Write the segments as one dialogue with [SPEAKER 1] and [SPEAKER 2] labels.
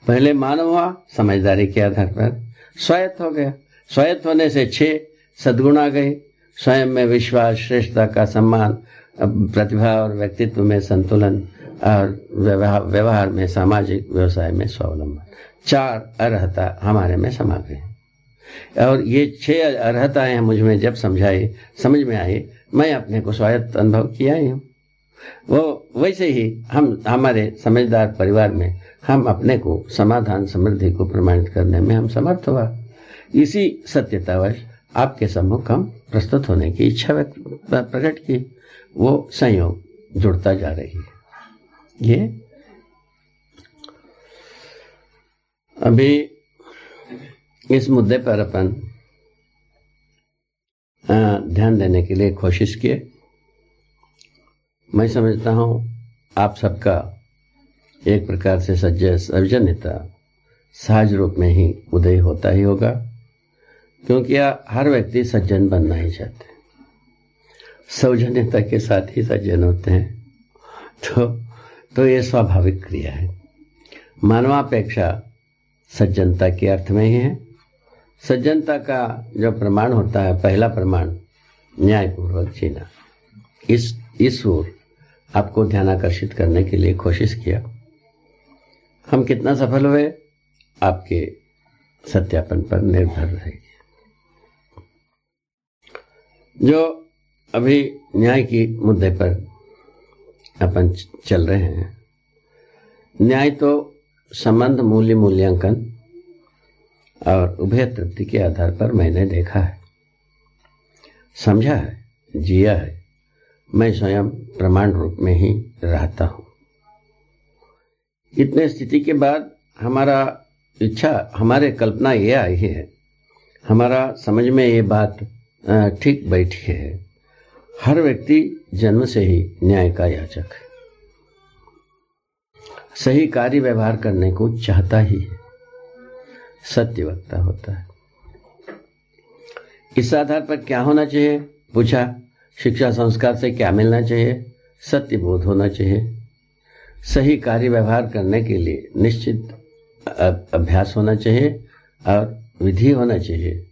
[SPEAKER 1] पहले मानव हुआ, समझदारी के आधार पर स्वायत्त हो गया। स्वायत्त होने से 6 सद्गुण आ गए। स्वयं में विश्वास, श्रेष्ठता का सम्मान, प्रतिभा और व्यक्तित्व में संतुलन और व्यवहार में सामाजिक, व्यवसाय में स्वावलंबन। 4 अर्हता हमारे में समा गए। और ये 6 अर्हताएं मुझ में जब समझ में आई, मैं अपने को स्वायत्त अनुभव किया ही हूँ। वो वैसे ही हमारे समझदार परिवार में हम अपने को समाधान, समृद्धि को प्रमाणित करने में हम समर्थ हुआ। इसी सत्यतावश आपके सम्मुख हम प्रस्तुत होने की इच्छा प्रकट की। वो संयोग जुड़ता जा रही है। ये अभी इस मुद्दे पर अपन ध्यान देने के लिए कोशिश किए। मैं समझता हूँ आप सबका एक प्रकार से सौजन्यता सहज रूप में ही उदय होता ही होगा, क्योंकि हर व्यक्ति सज्जन बनना ही चाहते हैं, सौजन्यता के साथ ही सज्जन होते हैं। तो ये स्वाभाविक क्रिया है। मानवापेक्षा सज्जनता के अर्थ में ही है। सज्जनता का जो प्रमाण होता है, पहला प्रमाण न्यायपूर्वक जीना। इस ओर आपको ध्यान आकर्षित करने के लिए कोशिश किया। हम कितना सफल हुए आपके सत्यापन पर निर्भर रहेगी। जो अभी न्याय की मुद्दे पर अपन चल रहे हैं, न्याय तो संबंध, मूल्यांकन और उभय तृप्ति के आधार पर मैंने देखा है, समझा है, जिया है। मैं स्वयं प्रमाण रूप में ही रहता हूँ। इतने स्थिति के बाद हमारे कल्पना ये आई है, हमारा समझ में ये बात ठीक बैठी है, हर व्यक्ति जन्म से ही न्याय का याचक है, सही कार्य व्यवहार करने को चाहता ही है, सत्यवक्ता होता है। इस आधार पर क्या होना चाहिए पूछा। शिक्षा संस्कार से क्या मिलना चाहिए? सत्य बोध होना चाहिए। सही कार्य व्यवहार करने के लिए निश्चित अभ्यास होना चाहिए और विधि होना चाहिए,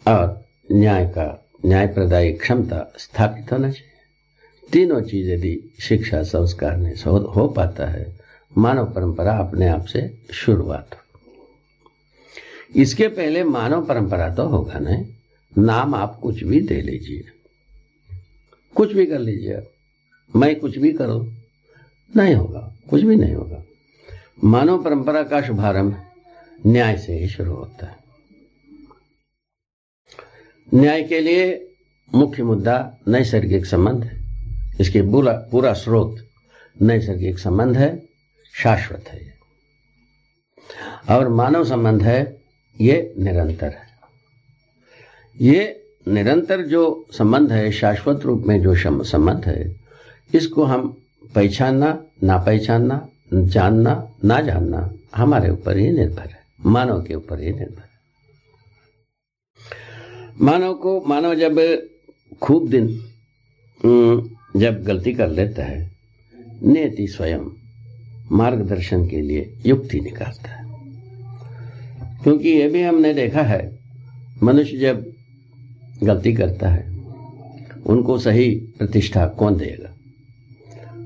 [SPEAKER 1] और न्याय प्रदायी क्षमता स्थापित होना चाहिए। तीनों चीज यदि शिक्षा संस्कार में हो पाता है, मानव परंपरा अपने आप से शुरुआत हो। इसके पहले मानव परंपरा तो होगा नहीं। नाम आप कुछ भी दे लीजिए, कुछ भी कर लीजिए, मैं कुछ भी करूं, नहीं होगा, कुछ भी नहीं होगा। मानव परंपरा का शुभारंभ न्याय से ही शुरू होता है। न्याय के लिए मुख्य मुद्दा नैसर्गिक संबंध है। इसके पूरा स्रोत नैसर्गिक संबंध है, शाश्वत है और मानव संबंध है, ये निरंतर है। ये निरंतर जो संबंध है, शाश्वत रूप में जो संबंध है, इसको हम पहचानना, ना पहचानना, जानना, ना जानना हमारे ऊपर ही निर्भर है, मानव के ऊपर ही निर्भर है। मानव जब खूब दिन जब गलती कर लेता है, नियति स्वयं मार्गदर्शन के लिए युक्ति निकालता है। क्योंकि ये भी हमने देखा है, मनुष्य जब गलती करता है, उनको सही प्रतिष्ठा कौन देगा?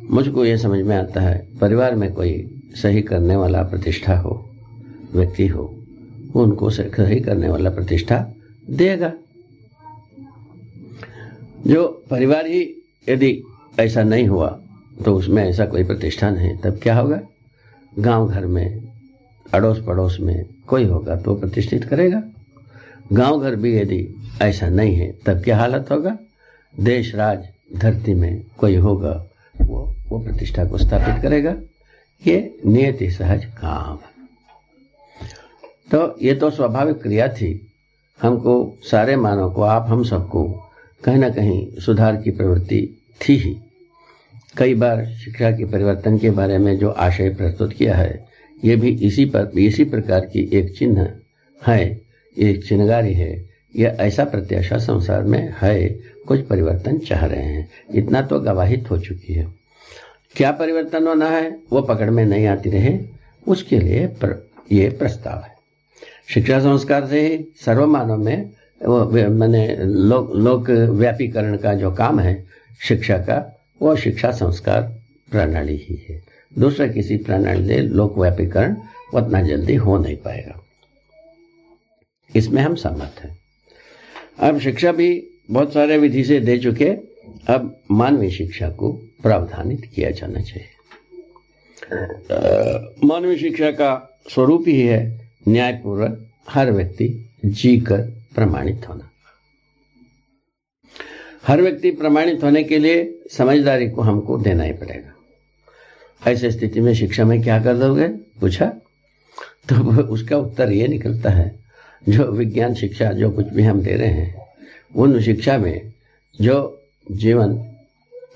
[SPEAKER 1] मुझको ये समझ में आता है, परिवार में कोई सही करने वाला प्रतिष्ठा हो, व्यक्ति हो, उनको सही करने वाला प्रतिष्ठा देगा। जो परिवार ही यदि ऐसा नहीं हुआ तो उसमें ऐसा कोई प्रतिष्ठा नहीं, तब क्या होगा? गांव घर में, अड़ोस पड़ोस में कोई होगा तो प्रतिष्ठित करेगा। गांव घर भी यदि ऐसा नहीं है तब क्या हालत होगा? देश, राज, धरती में कोई होगा, वो प्रतिष्ठा को स्थापित करेगा। ये नियति सहज काम। तो ये तो स्वाभाविक क्रिया थी। हमको, सारे मानव को, आप हम सबको कहीं ना कहीं सुधार की प्रवृत्ति थी ही। कई बार शिक्षा के परिवर्तन के बारे में जो आशय प्रस्तुत किया है, ये भी इसी प्रकार की एक चिन्ह है, एक चिन्हगारी है। यह ऐसा प्रत्याशा संसार में है, कुछ परिवर्तन चाह रहे हैं, इतना तो गवाहित हो चुकी है। क्या परिवर्तन होना है वो पकड़ में नहीं आती रहे, उसके लिए ये प्रस्ताव है। शिक्षा संस्कार से ही सर्वमानव में मैंने लोक व्यापीकरण का जो काम है शिक्षा का, वो शिक्षा संस्कार प्रणाली ही है। दूसरा किसी प्रणाली से लोक व्यापीकरण उतना जल्दी हो नहीं पाएगा, इसमें हम सहमत हैं। अब शिक्षा भी बहुत सारे विधि से दे चुके, अब मानवीय शिक्षा को प्रावधानित किया जाना चाहिए। मानवीय शिक्षा का स्वरूप ही है न्यायपूर्वक हर व्यक्ति जीकर प्रमाणित होना। हर व्यक्ति प्रमाणित होने के लिए समझदारी को हमको देना ही पड़ेगा। ऐसी स्थिति में शिक्षा में क्या कर दोगे पूछा, तो उसका उत्तर ये निकलता है, जो विज्ञान शिक्षा जो कुछ भी हम दे रहे हैं, उन शिक्षा में जो जीवन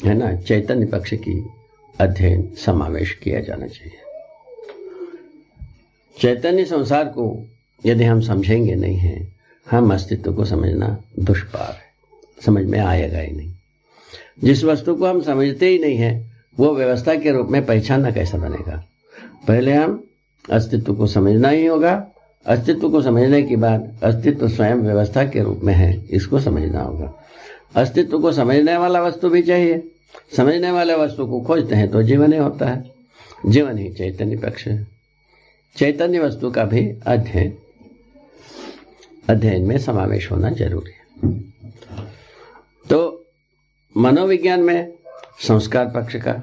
[SPEAKER 1] है ना, चैतन्य पक्ष की अध्ययन समावेश किया जाना चाहिए। चैतन्य संसार को यदि हम समझेंगे नहीं हैं, हम अस्तित्व को समझना दुष्पार है, समझ में आएगा ही नहीं। जिस वस्तु को हम समझते ही नहीं है, वो व्यवस्था के रूप में पहचानना कैसा बनेगा। पहले हम अस्तित्व को समझना ही होगा, अस्तित्व को समझने के बाद अस्तित्व स्वयं व्यवस्था के रूप में है, इसको समझना होगा। अस्तित्व को समझने वाला वस्तु भी चाहिए, समझने वाले वस्तु को खोजते हैं तो जीवन ही होता है, जीवन ही चैतन्य पक्ष है। चैतन्य वस्तु का भी अध्ययन में समावेश होना जरूरी है। तो मनोविज्ञान में संस्कार पक्ष का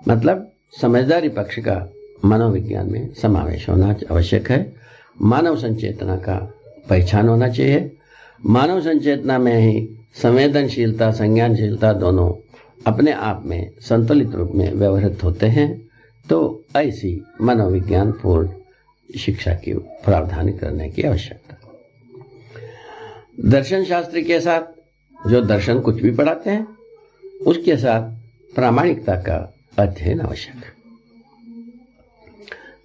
[SPEAKER 1] मतलब समझदारी पक्ष का मनोविज्ञान में समावेश होना आवश्यक है। मानव संचेतना का पहचान होना चाहिए। मानव संचेतना में ही संवेदनशीलता संज्ञानशीलता दोनों अपने आप में संतुलित रूप में व्यवहृत होते हैं। तो ऐसी मनोविज्ञान पूर्ण शिक्षा की प्रावधान करने की आवश्यकता। दर्शन शास्त्र के साथ जो दर्शन कुछ भी पढ़ाते हैं, उसके साथ प्रामाणिकता का अध्ययन आवश्यक है।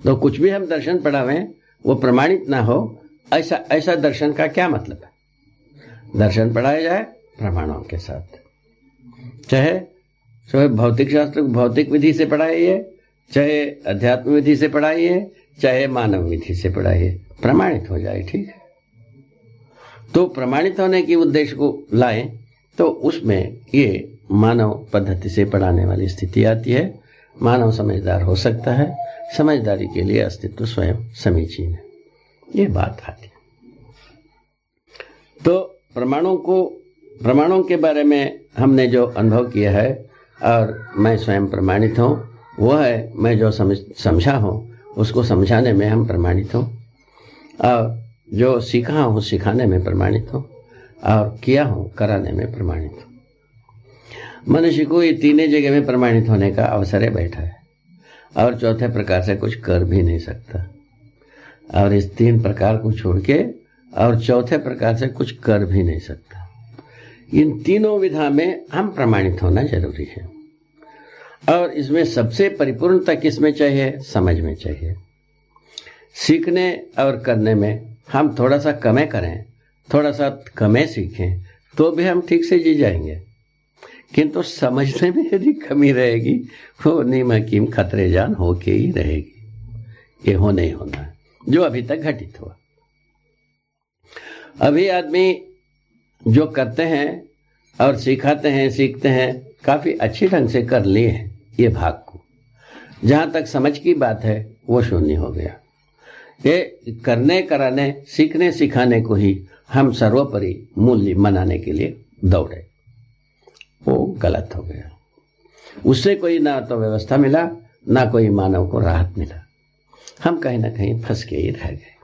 [SPEAKER 1] तो कुछ भी हम दर्शन पढ़ावें वो प्रमाणित ना हो, ऐसा दर्शन का क्या मतलब है। दर्शन पढ़ाया जाए प्रमाणों के साथ, चाहे भौतिक शास्त्र भौतिक विधि से पढ़ाइए, चाहे अध्यात्म विधि से पढ़ाइए, चाहे मानव विधि से पढ़ाइए, प्रमाणित हो जाए, ठीक है। तो प्रमाणित होने के उद्देश्य को लाएं तो उसमें ये मानव पद्धति से पढ़ाने वाली स्थिति आती है। मानव समझदार हो सकता है, समझदारी के लिए अस्तित्व स्वयं समीचीन है, ये बात आती है। तो प्रमाणों के बारे में हमने जो अनुभव किया है और मैं स्वयं प्रमाणित हूँ, वो है मैं जो समझा हूँ उसको समझाने में हम प्रमाणित हूँ, और जो सीखा हूँ सिखाने में प्रमाणित हूँ, और किया हूँ कराने में प्रमाणित हूँ। मनुष्य को ये तीनों जगह में प्रमाणित होने का अवसर है बैठा है, और चौथे प्रकार से कुछ कर भी नहीं सकता, और इस तीन प्रकार को छोड़ के और चौथे प्रकार से कुछ कर भी नहीं सकता। इन तीनों विधा में हम प्रमाणित होना जरूरी है, और इसमें सबसे परिपूर्णता किसमें चाहिए, समझ में चाहिए। सीखने और करने में हम थोड़ा सा कमे करें, थोड़ा सा कमे सीखें तो भी हम ठीक से जी जाएंगे, किंतु समझने में यदि कमी रहेगी वो नीम हकीम खतरे जान होके ही रहेगी। ये होने ही होना है जो अभी तक घटित हुआ। अभी आदमी जो करते हैं और सिखाते हैं सीखते हैं काफी अच्छी ढंग से कर लिए हैं ये भाग को, जहां तक समझ की बात है वो शून्य हो गया। ये करने कराने सीखने सिखाने को ही हम सर्वोपरि मूल्य मनाने के लिए दौड़े, वो गलत हो गया। उससे कोई ना तो व्यवस्था मिला ना कोई मानव को राहत मिला, हम कहीं ना कहीं फंस के ही रह गए।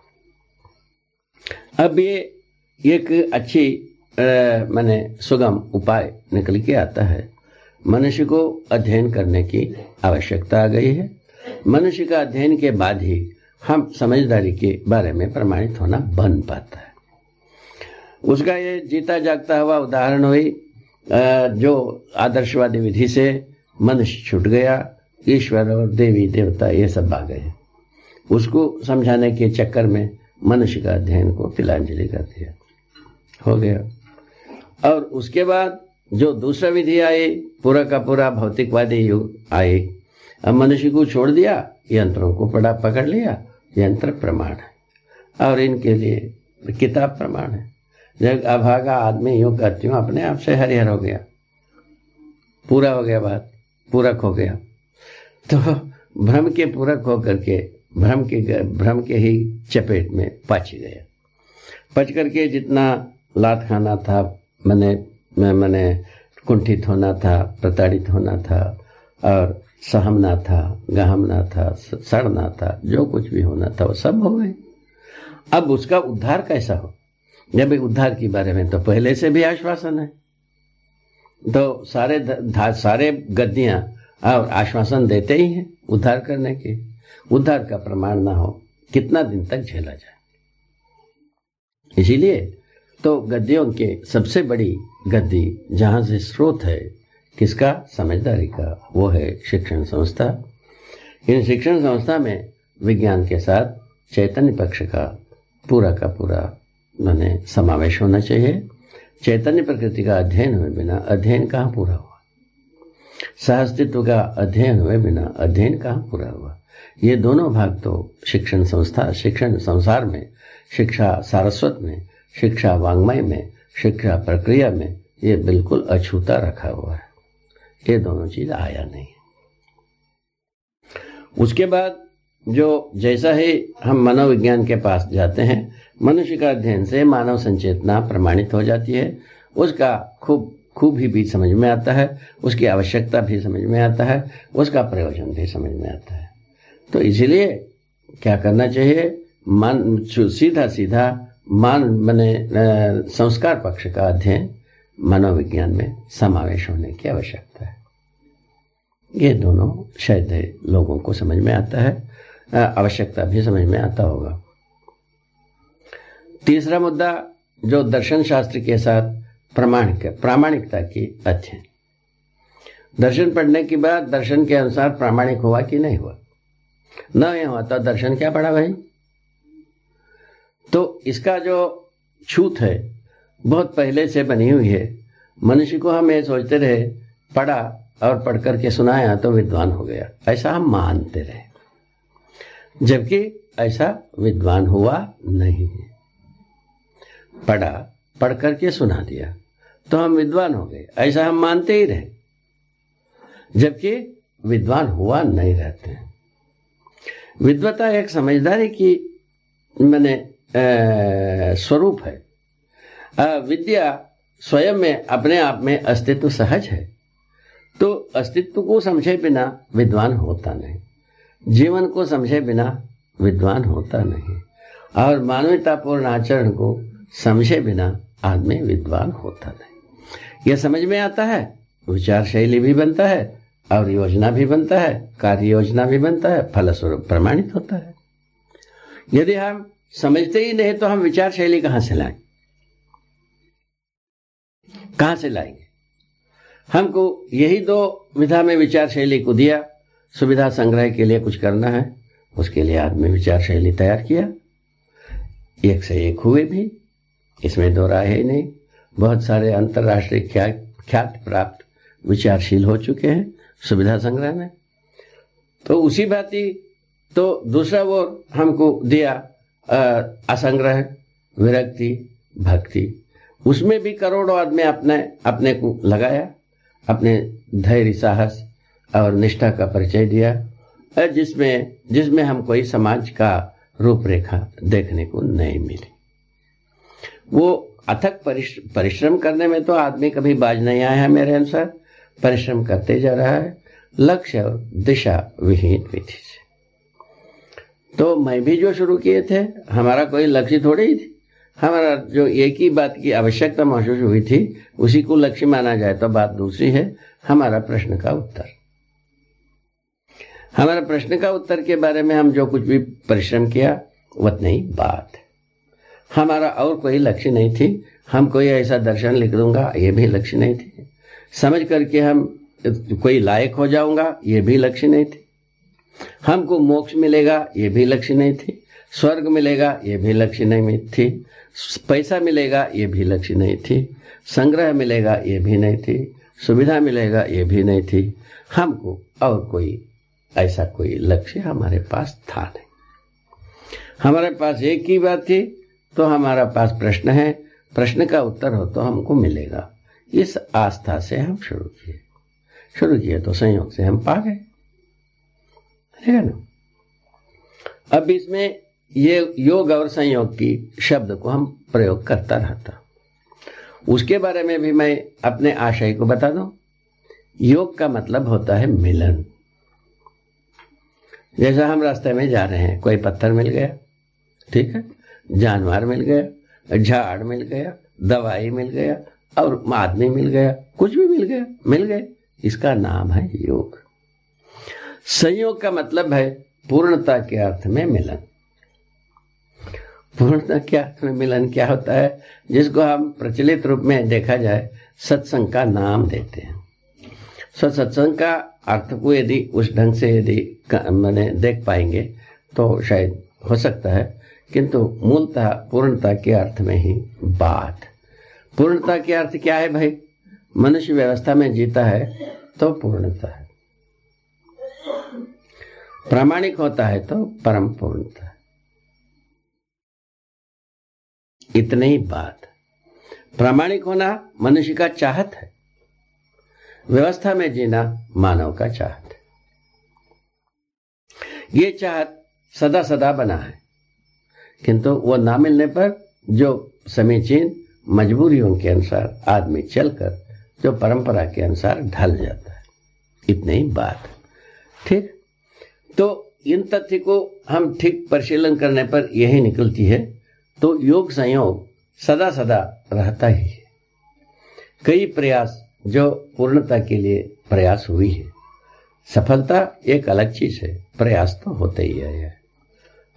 [SPEAKER 1] अब ये एक अच्छी माने सुगम उपाय निकल के आता है। मनुष्य को अध्ययन करने की आवश्यकता आ गई है। मनुष्य का अध्ययन के बाद ही हम समझदारी के बारे में प्रमाणित होना बन पाता है। उसका ये जीता जागता हुआ उदाहरण हुई, जो आदर्शवादी विधि से मनुष्य छूट गया, ईश्वर और देवी देवता ये सब आ गए। उसको समझाने के चक्कर में मनुष्य का अध्ययन को तिलांजलि कर दिया, हो गया। और उसके बाद जो दूसरा विधि आई, पूरा का पूरा भौतिकवादी युग आए, अब मनुष्य को छोड़ दिया, यंत्रों को पकड़ लिया, यंत्र प्रमाण है और इनके लिए किताब प्रमाण है। जब अभागा आदमी यूं करती हूँ अपने आप से हरिहर हो गया, पूरा हो गया, बात पूरक हो गया। तो भ्रम के पूरक होकर के भ्रम के ही चपेट में पच गया। पच करके जितना लात खाना था, मैंने कुंठित होना था, प्रताड़ित होना था और सहमना था, गहमना था, सड़ना था, जो कुछ भी होना था वो सब हो गए। अब उसका उद्धार कैसा हो? जब उद्धार के बारे में तो पहले से भी आश्वासन है, तो सारे गद्दियां और आश्वासन देते ही हैं उद्धार करने के। उद्धार का प्रमाण ना हो कितना दिन तक झेला जाए? इसीलिए तो गद्दियों के सबसे बड़ी गद्दी जहां से स्रोत है किसका? समझदारी का, वो है शिक्षण संस्था। इन शिक्षण संस्था में विज्ञान के साथ चैतन्य पक्ष का पूरा माने समावेश होना चाहिए। चैतन्य प्रकृति का अध्ययन हुए बिना अध्ययन कहाँ पूरा हुआ? सहअस्तित्व का अध्ययन हुए बिना अध्ययन कहाँ पूरा हुआ? ये दोनों भाग तो शिक्षण संस्था, शिक्षण संसार में, शिक्षा सारस्वत में, शिक्षा वाङ्मय में, शिक्षा प्रक्रिया में ये बिल्कुल अछूता रखा हुआ है। ये दोनों चीज आया नहीं। उसके बाद जो जैसा ही हम मनोविज्ञान के पास जाते हैं, मनुष्य का अध्ययन से मानव संचेतना प्रमाणित हो जाती है। उसका खूब ही भी समझ में आता है, उसकी आवश्यकता भी समझ में आता है, उसका प्रयोजन भी समझ में आता है। तो इसीलिए क्या करना चाहिए? सीधा संस्कार पक्ष का अध्ययन मनोविज्ञान में समावेश होने की आवश्यकता है। ये दोनों शायद लोगों को समझ में आता है, आवश्यकता भी समझ में आता होगा। तीसरा मुद्दा जो दर्शन शास्त्र के साथ प्रामाणिकता की अध्ययन। दर्शन पढ़ने के बाद दर्शन के अनुसार प्रामाणिक हुआ कि नहीं हुआ? नहीं हुआ तो दर्शन क्या पढ़ा भाई? तो इसका जो छूत है बहुत पहले से बनी हुई है। मनुष्य को हम ये सोचते रहे, पढ़ा और पढ़ करके सुनाया तो विद्वान हो गया, ऐसा हम मानते रहे, जबकि ऐसा विद्वान हुआ नहीं है। पढ़ा, पढ़ करके सुना दिया तो हम विद्वान हो गए, ऐसा हम मानते ही रहे, जबकि विद्वान हुआ नहीं रहते हैं। विद्वता एक समझदारी की स्वरूप है। विद्या स्वयं में अपने आप में अस्तित्व सहज है, तो अस्तित्व को समझे बिना विद्वान होता नहीं, जीवन को समझे बिना विद्वान होता नहीं, और मानवतापूर्ण आचरण को समझे बिना आदमी विद्वान होता नहीं। यह समझ में आता है, विचार शैली भी बनता है और योजना भी बनता है, कार्य योजना भी बनता है, फलस्वरूप प्रमाणित होता है। यदि हम समझते ही नहीं तो हम विचार शैली कहां से लाएं? कहां से लाएंगे? हमको यही दो विधा में विचार शैली को दिया, सुविधा संग्रह के लिए कुछ करना है, उसके लिए आदमी विचार शैली तैयार किया, एक से एक हुए भी, इसमें दो राय है नहीं। बहुत सारे अंतर्राष्ट्रीय ख्याति प्राप्त विचारशील हो चुके हैं सुविधा संग्रह में। तो उसी भांति तो दूसरा वो हमको दिया असंग्रह, विरक्ति, भक्ति, उसमें भी करोड़ों आदमी अपने को लगाया, अपने धैर्य, साहस और निष्ठा का परिचय दिया, जिसमें हम कोई समाज का रूपरेखा देखने को नहीं मिली। वो अथक परिश्रम करने में तो आदमी कभी बाज नहीं आया है। मेरे अनुसार परिश्रम करते जा रहा है, लक्ष्य और दिशा विहीन विधि से। तो मैं भी जो शुरू किए थे, हमारा कोई लक्ष्य थोड़ी ही थी, हमारा जो एक ही बात की आवश्यकता महसूस हुई थी उसी को लक्ष्य माना जाए तो बात दूसरी है। हमारा प्रश्न का उत्तर के बारे में हम जो कुछ भी परिश्रम किया उतनी ही बात है। हमारा और कोई लक्ष्य नहीं थी। हम कोई ऐसा दर्शन लिख दूंगा, ये भी लक्ष्य नहीं थी। समझ करके हम कोई लायक हो जाऊंगा, ये भी लक्ष्य नहीं थी। हमको मोक्ष मिलेगा, ये भी लक्ष्य नहीं थी। स्वर्ग मिलेगा, ये भी लक्ष्य नहीं थी। पैसा मिलेगा, ये भी लक्ष्य नहीं थी। संग्रह मिलेगा, ये भी नहीं थी। सुविधा मिलेगा, ये भी नहीं थी। हमको और कोई ऐसा कोई लक्ष्य हमारे पास था नहीं। हमारे पास एक ही बात थी, तो हमारा पास प्रश्न है, प्रश्न का उत्तर हो तो हमको मिलेगा। इस आस्था से हम शुरू किए तो संयोग से हम पा गए, है ना। अब इसमें ये योग और संयोग की शब्द को हम प्रयोग करता रहता। उसके बारे में भी मैं अपने आशय को बता दूं। योग का मतलब होता है मिलन। जैसा हम रास्ते में जा रहे हैं, कोई पत्थर मिल गया, ठीक है, जानवर मिल गया, झाड़ मिल गया, दवाई मिल गया और आदमी मिल गया, कुछ भी मिल गए, इसका नाम है योग। संयोग का मतलब है पूर्णता के अर्थ में मिलन। पूर्णता के अर्थ में मिलन क्या होता है, जिसको हम प्रचलित रूप में देखा जाए सत्संग का नाम देते हैं। सत्संग का अर्थ को यदि उस ढंग से यदि मैंने देख पाएंगे तो शायद हो सकता है, किंतु मूलतः पूर्णता के अर्थ में ही बात। पूर्णता के अर्थ क्या है भाई? मनुष्य व्यवस्था में जीता है तो पूर्णता है, प्रामाणिक होता है तो परम पूर्णता है। इतनी ही बात। प्रामाणिक होना मनुष्य का चाहत है, व्यवस्था में जीना मानव का चाहत है। ये चाहत सदा सदा बना है, किंतु वो ना मिलने पर जो समीचीन मजबूरियों के अनुसार आदमी चलकर जो परंपरा के अनुसार ढल जाता है। इतनी ही बात, ठीक। तो इन तथ्य को हम ठीक परिशीलन करने पर यही निकलती है। तो योग संयोग सदा सदा रहता ही है। कई प्रयास जो पूर्णता के लिए प्रयास हुई है, सफलता एक अलग चीज है, प्रयास तो होते ही है।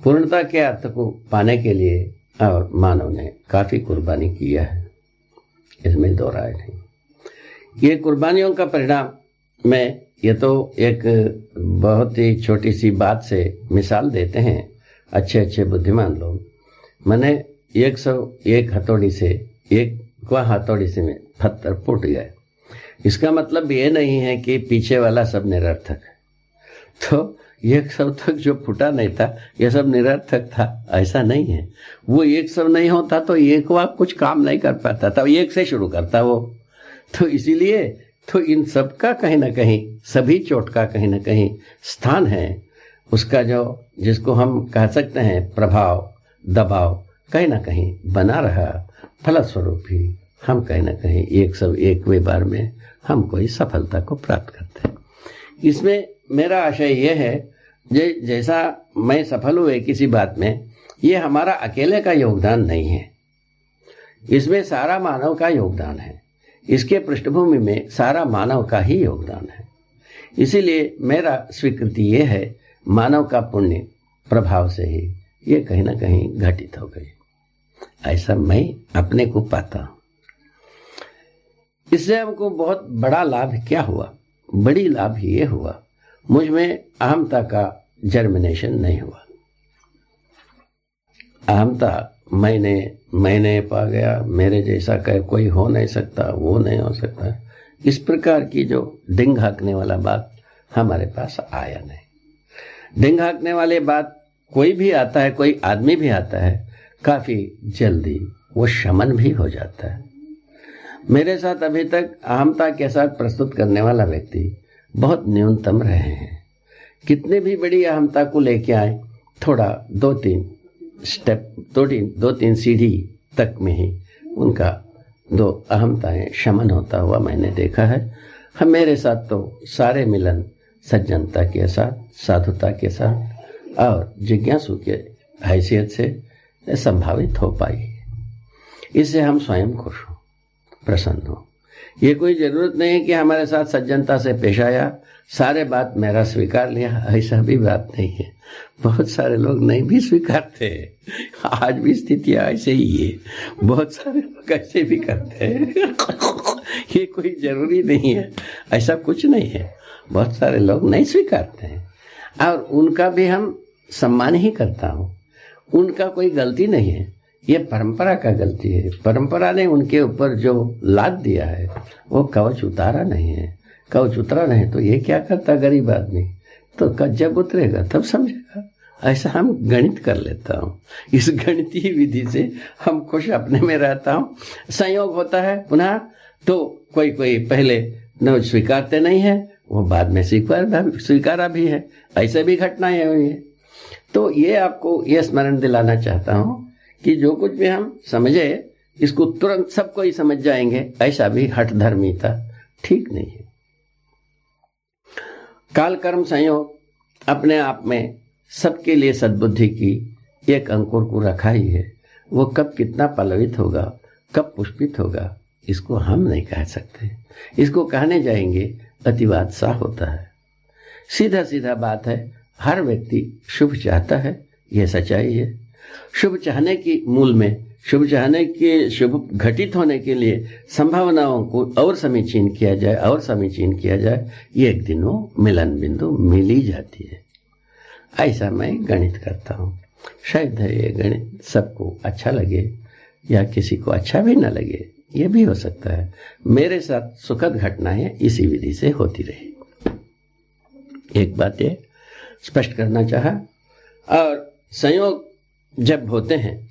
[SPEAKER 1] पूर्णता के अर्थ को पाने के लिए और मानव ने काफी कुर्बानी किया है, इसमें दो राय नहीं। ये कुर्बानियों का परिणाम में ये तो एक बहुत ही छोटी सी बात से मिसाल देते हैं अच्छे अच्छे बुद्धिमान लोग। मैंने 101 हथौड़ी से एक हथौड़ी से में पत्थर फूट गए। इसका मतलब ये नहीं है कि पीछे वाला सब निरर्थक है, तो एक सब तक जो फूटा नहीं था यह सब निरर्थक था, ऐसा नहीं है। वो एक सब नहीं होता तो एक वाक कुछ काम नहीं कर पाता था, एक से शुरू करता वो। तो इसीलिए तो इन सब का कहीं ना कहीं, सभी चोट का कहीं ना कहीं स्थान है। उसका जो जिसको हम कह सकते हैं प्रभाव, दबाव कहीं ना कहीं बना रहा। फलस्वरूप ही हम कहीं ना कहीं एक बार में हम कोई सफलता को प्राप्त करते हैं। इसमें मेरा आशय यह है, जैसा मैं सफल हुए किसी बात में, ये हमारा अकेले का योगदान नहीं है, इसमें सारा मानव का योगदान है। इसके पृष्ठभूमि में सारा मानव का ही योगदान है। इसीलिए मेरा स्वीकृति ये है, मानव का पुण्य प्रभाव से ही ये कहीं ना कहीं घटित हो गई, ऐसा मैं अपने को पाता हूं। इससे हमको बहुत बड़ा लाभ क्या हुआ? बड़ी लाभ ये हुआ, मुझ में अहमता का जर्मिनेशन नहीं हुआ। अहमता मैंने पा गया, मेरे जैसा कोई हो नहीं सकता, वो नहीं हो सकता, इस प्रकार की जो डिंग हाँकने वाला बात हमारे पास आया नहीं। डिंग हाँकने वाली बात कोई भी आता है, कोई आदमी भी आता है, काफी जल्दी वो शमन भी हो जाता है। मेरे साथ अभी तक अहमता के साथ प्रस्तुत करने वाला व्यक्ति बहुत न्यूनतम रहे हैं। कितने भी बड़ी अहमता को लेके आए, थोड़ा दो तीन सीढ़ी तक में ही उनका दो अहमताएं शमन होता हुआ मैंने देखा है। हम मेरे साथ तो सारे मिलन सज्जनता के साथ, साधुता के साथ और जिज्ञासु के हैसियत से संभावित हो पाई। इससे हम स्वयं खुश हो, प्रसन्न हो। ये कोई जरूरत नहीं है कि हमारे साथ सज्जनता से पेश आया, सारे बात मेरा स्वीकार लिया, ऐसा भी बात नहीं है। बहुत सारे लोग नहीं भी स्वीकारते, आज भी स्थितियां ऐसे ही है। बहुत सारे लोग ऐसे भी करते हैं ये कोई जरूरी नहीं है, ऐसा कुछ नहीं है। बहुत सारे लोग नहीं स्वीकारते हैं और उनका भी हम सम्मान ही करता हूँ। उनका कोई गलती नहीं है, ये परंपरा का गलती है। परंपरा ने उनके ऊपर जो लाद दिया है वो कवच उतारा नहीं है। कवच उतरा नहीं तो ये क्या करता गरीब आदमी? तो जब उतरेगा तब समझेगा। ऐसा हम गणित कर लेता हूँ। इस गणितीय विधि से हम खुश अपने में रहता हूँ। संयोग होता है पुनः, तो कोई कोई पहले न स्वीकारते नहीं है, वो बाद में स्वीकारा भी है। ऐसे भी घटनाएं हुई है। तो ये आपको ये स्मरण दिलाना चाहता हूँ कि जो कुछ भी हम समझे इसको तुरंत सबको ही समझ जाएंगे, ऐसा भी हठ धर्मीता ठीक नहीं है। काल कर्म संयोग अपने आप में सबके लिए सद्बुद्धि की एक अंकुर को रखा ही है। वो कब कितना पल्लवित होगा, कब पुष्पित होगा, इसको हम नहीं कह सकते। इसको कहने जाएंगे अतिवाद सा होता है। सीधा सीधा बात है, हर व्यक्ति शुभ चाहता है, यह सच्चाई है। शुभ चाहने की मूल में, शुभ चाहने के शुभ घटित होने के लिए संभावनाओं को और समीचीन किया जाए, और समीचीन किया जाए, ये एक दिन वो मिलन बिंदु मिल ही जाती है। ऐसा मैं गणित करता हूँ। शायद है ये गणित सबको अच्छा लगे या किसी को अच्छा भी न लगे, ये भी हो सकता है। मेरे साथ सुखद घटनाएं इसी विधि से होती रही। एक बात ये स्पष्ट करना चाहा, और संयोग जब होते हैं,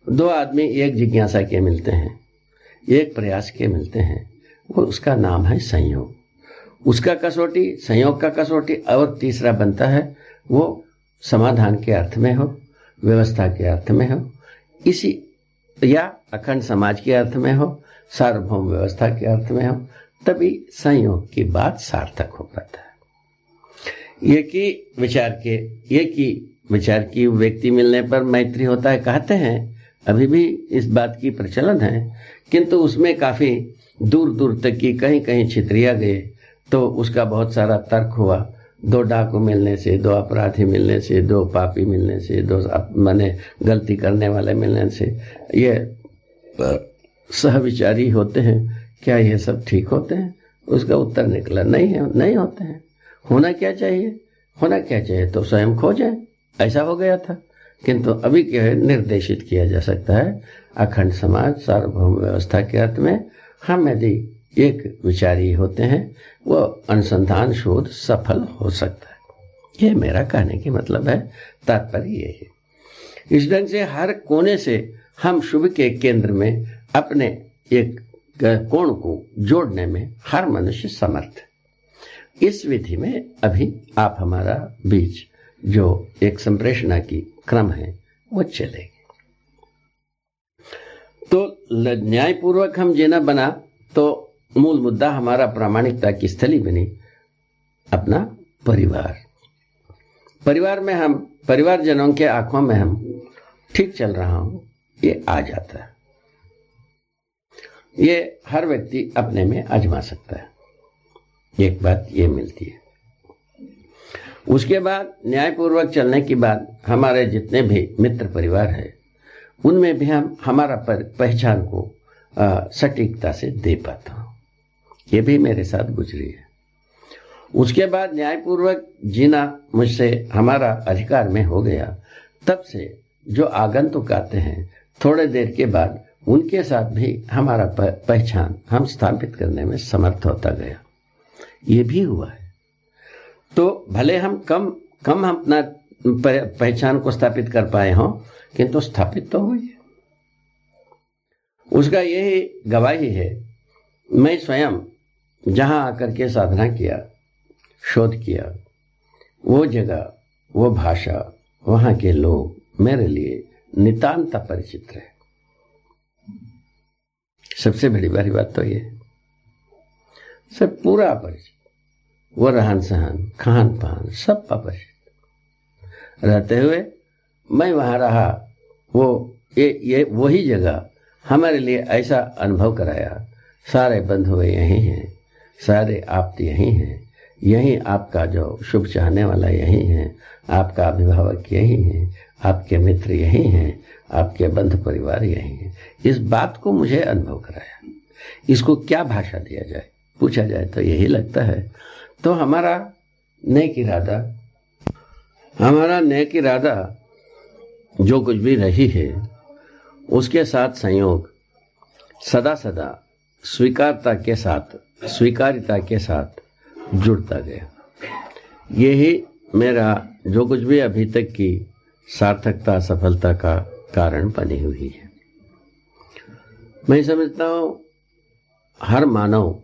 [SPEAKER 1] दो आदमी एक जिज्ञासा के मिलते हैं, एक प्रयास के मिलते हैं, वो उसका नाम है संयोग। उसका कसौटी, संयोग का कसौटी, और तीसरा बनता है वो समाधान के अर्थ में हो, व्यवस्था के अर्थ में हो, इसी या अखंड समाज के अर्थ में हो, सार्वभौम व्यवस्था के अर्थ में हो, तभी संयोग की बात सार्थक हो पाता है। एक ही विचार की व्यक्ति मिलने पर मैत्री होता है कहते हैं, अभी भी इस बात की प्रचलन है, किंतु उसमें काफी दूर दूर तक की कहीं कहीं छितरिया गए तो उसका बहुत सारा तर्क हुआ। दो डाकू मिलने से, दो अपराधी मिलने से, दो पापी मिलने से, दो माने गलती करने वाले मिलने से ये सहविचारी होते हैं, क्या ये सब ठीक होते हैं? उसका उत्तर निकला नहीं होते हैं। होना क्या चाहिए तो स्वयं खोजें, ऐसा हो गया था। किंतु अभी क्या है, निर्देशित किया जा सकता है अखंड समाज सार्वभौम व्यवस्था के अर्थ में। हम यदि एक विचारी होते हैं, वो अनुसंधान शोध सफल हो सकता है। ये मेरा कहने की मतलब है, तात्पर्य ये है। इस ढंग से हर कोने से हम शुभ के केंद्र में अपने एक कोण को जोड़ने में हर मनुष्य समर्थ है। इस विधि में अभी आप हमारा बीच जो एक संप्रेषणा की क्रम है वो चलेगी। तो न्यायपूर्वक हम जीना बना तो मूल मुद्दा हमारा प्रामाणिकता की स्थली बनी अपना परिवार में हम परिवारजनों के आंखों में हम ठीक चल रहा हूं, ये आ जाता है। ये हर व्यक्ति अपने में आजमा सकता है। एक बात ये मिलती है। उसके बाद न्यायपूर्वक चलने के बाद हमारे जितने भी मित्र परिवार है, उनमें भी हम हमारा पहचान को सटीकता से दे पाता हूं। ये भी मेरे साथ गुजरी है। उसके बाद न्यायपूर्वक जीना मुझसे हमारा अधिकार में हो गया। तब से जो आगंतुक आते हैं, थोड़े देर के बाद उनके साथ भी हमारा पहचान हम स्थापित करने में समर्थ होता गया। ये भी हुआ है। तो भले हम कम अपना पहचान को स्थापित कर पाए हों, किंतु स्थापित तो हुई है। उसका यही गवाही है। मैं स्वयं जहां आकर के साधना किया, शोध किया, वो जगह, वो भाषा, वहां के लोग मेरे लिए नितांत अपरिचित रहे। सबसे बड़ी बात तो ये सब पूरा अपरिचित। वो रहन सहन, खान पान सब अपरिचित रहते हुए मैं वहां रहा। वो ये वही जगह हमारे लिए ऐसा अनुभव कराया। सारे बंधु यही हैं, सारे आप यही हैं, यही आपका जो शुभ चाहने वाला यही है, आपका अभिभावक यही है, आपके मित्र यही हैं, आपके बंधु परिवार यही हैं। इस बात को मुझे अनुभव कराया। इसको क्या भाषा दिया जाए, पूछा जाए तो यही लगता है। तो हमारा नेक इरादा जो कुछ भी रही है, उसके साथ संयोग सदा स्वीकारिता के साथ जुड़ता गया। यही मेरा जो कुछ भी अभी तक की सार्थकता सफलता का कारण बनी हुई है। मैं समझता हूँ हर मानव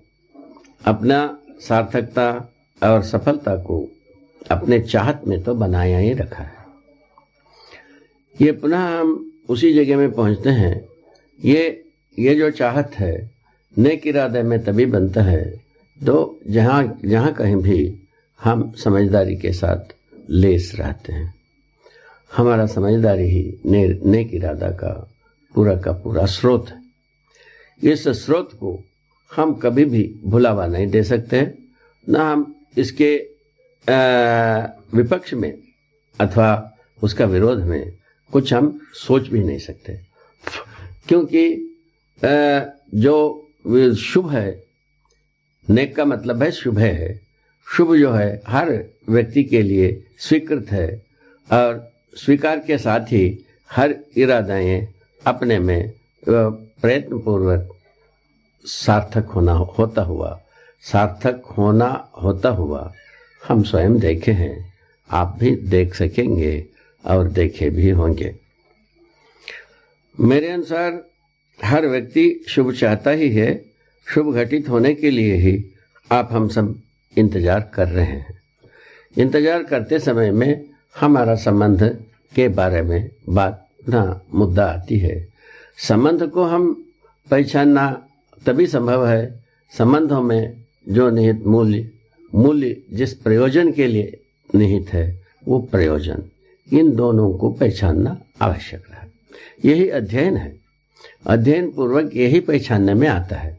[SPEAKER 1] अपना सार्थकता और सफलता को अपने चाहत में तो बनाया ही रखा है। ये पुनः हम उसी जगह में पहुंचते हैं। ये जो चाहत है नेक इरादे में तभी बनता है तो जहाँ कहीं भी हम समझदारी के साथ लेस रहते हैं। हमारा समझदारी ही नेक इरादा का पूरा स्रोत है। इस स्रोत को हम कभी भी भुलावा नहीं दे सकते, ना हम इसके विपक्ष में अथवा उसका विरोध में कुछ हम सोच भी नहीं सकते, क्योंकि जो शुभ है, नेक का मतलब है शुभ है, शुभ जो है हर व्यक्ति के लिए स्वीकृत है और स्वीकार के साथ ही हर इरादाएं अपने में प्रयत्न पूर्वक सार्थक होता हुआ हम स्वयं देखे हैं, आप भी देख सकेंगे और देखे भी होंगे। मेरे अनुसार हर व्यक्ति शुभ चाहता ही है, शुभ घटित होने के लिए ही आप हम सब इंतजार कर रहे हैं। इंतजार करते समय में हमारा संबंध के बारे में मुद्दा आती है। संबंध को हम पहचानना तभी संभव है, संबंधों में जो निहित मूल्य जिस प्रयोजन के लिए निहित है वो प्रयोजन, इन दोनों को पहचानना आवश्यक है। यही अध्ययन है। अध्ययन पूर्वक यही पहचानने में आता है।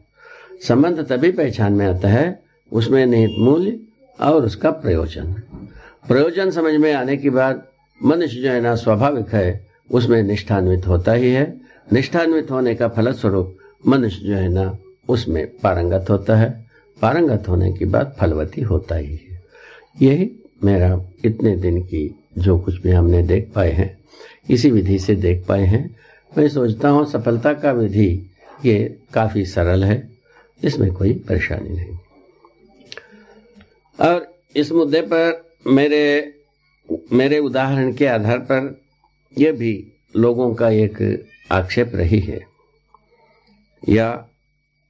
[SPEAKER 1] संबंध तभी पहचान में आता है उसमें निहित मूल्य और उसका प्रयोजन समझ में आने के बाद मनुष्य जो है ना स्वाभाविक है उसमें निष्ठान्वित होता ही है। निष्ठान्वित होने का फलस्वरूप मनुष्य जो है ना उसमें पारंगत होता है। पारंगत होने के बाद फलवती होता ही है। यही मेरा इतने दिन की जो कुछ भी हमने देख पाए हैं इसी विधि से देख पाए हैं। मैं सोचता हूँ सफलता का विधि ये काफी सरल है, इसमें कोई परेशानी नहीं। और इस मुद्दे पर मेरे उदाहरण के आधार पर यह भी लोगों का एक आक्षेप रही है, या